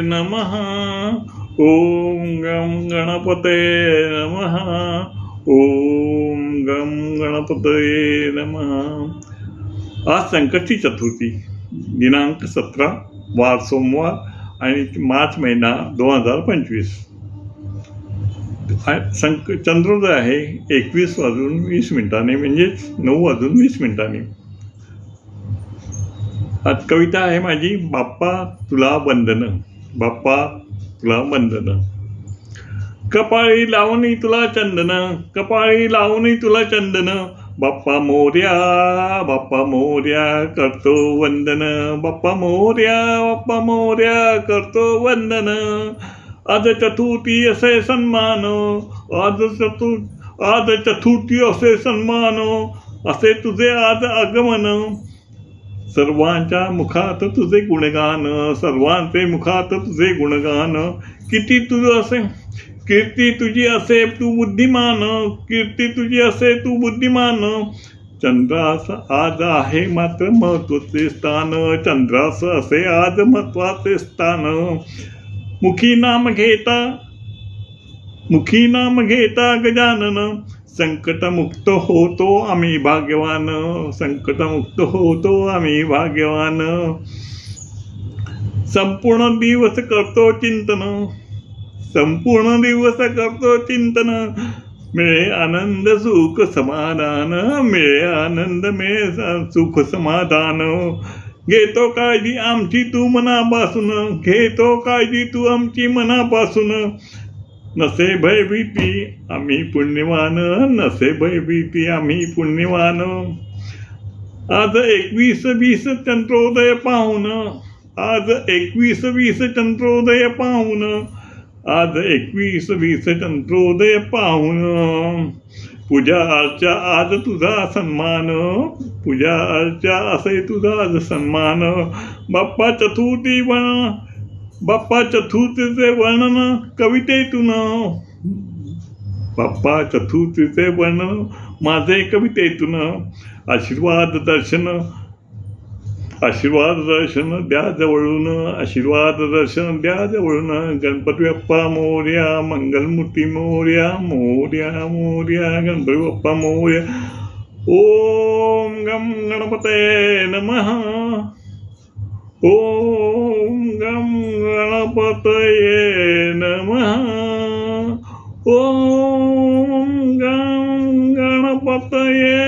नमः. ओम गम गणपतये नमः. ओम गम गणपतये नमः. आज संकष्टी चतुर्थी दिनांक 17 वार सोमवार आणि मार्च महिना 2025. चंद्रोदय आहे 21:20 म्हणजेच 9:20. आज कविता आहे माझी. बाप्पा तुला वंदन. बाप्पा तुला वंदन. कपाळी लावणी तुला चंदन. कपाळी लावणी तुला चंदन. बाप्पा मोर्या. बाप्पा मोर्या करतो वंदन. बाप्पा मोर्या. बाप्पा मोर्या करतो वंदन. आज चतुर्थी असे सन्मान. आज चतुर्थी असे सन्मान. असे तुझे आज आगमन. सर्वांच्या मुखात तुझे गुणगान. सर्वांचे मुखात तुझे गुणगान. किती तुझं असे कीर्ती तुझी असे तू बुद्धिमान. कीर्ती तुझी असे तू बुद्धिमान. चंद्रास आज आहे मात्र महत्वाचे स्थान. चंद्रास असे आज महत्वाचे स्थान. मुखी नाम घेता गजानन. संकटमुक्त होतो आम्ही भाग्यवान. संकटमुक्त होतो आम्ही भाग्यवान. संपूर्ण दिवस करतो चिंतन. संपूर्ण दिवस करतो चिंतन. मिळे आनंद सुख समाधान. मिळे आनंद मिळे सुख समाधान. घेतो काळजी आमची तू मनापासून. घेतो काळजी तू आमची मनापासून. नसे भयभीती आम्ही पुण्यवान. नसे भयभीती आम्ही पुण्यवान. आज 21:20 चंद्रोदय पाहून. आज 21:20 चंद्रोदय पाहून. आज 21:20 चंद्रोदय पाहून. पूजा अर्चा आज तुझा सन्मान. पूजा अर्चा असे तुझा आज सन्मान. बाप्पा चतुर्थी बाप्पा चतुर्थीचे वर्णन कवितेतून. बाप्पा चतुर्थीचे वर्णन माझे कवितेतून. आशीर्वाद दर्शन द्या जवळून. आशीर्वाद दर्शन द्या जवळून. गणपती बाप्पा मोर्या. मंगलमूर्ती मोर्या. मोर्या मोर्या गणपती बाप्पा मोर्या. ओम गम गणपतये नमः. ओम गम गणपतये नमः. ओम गम गणपतये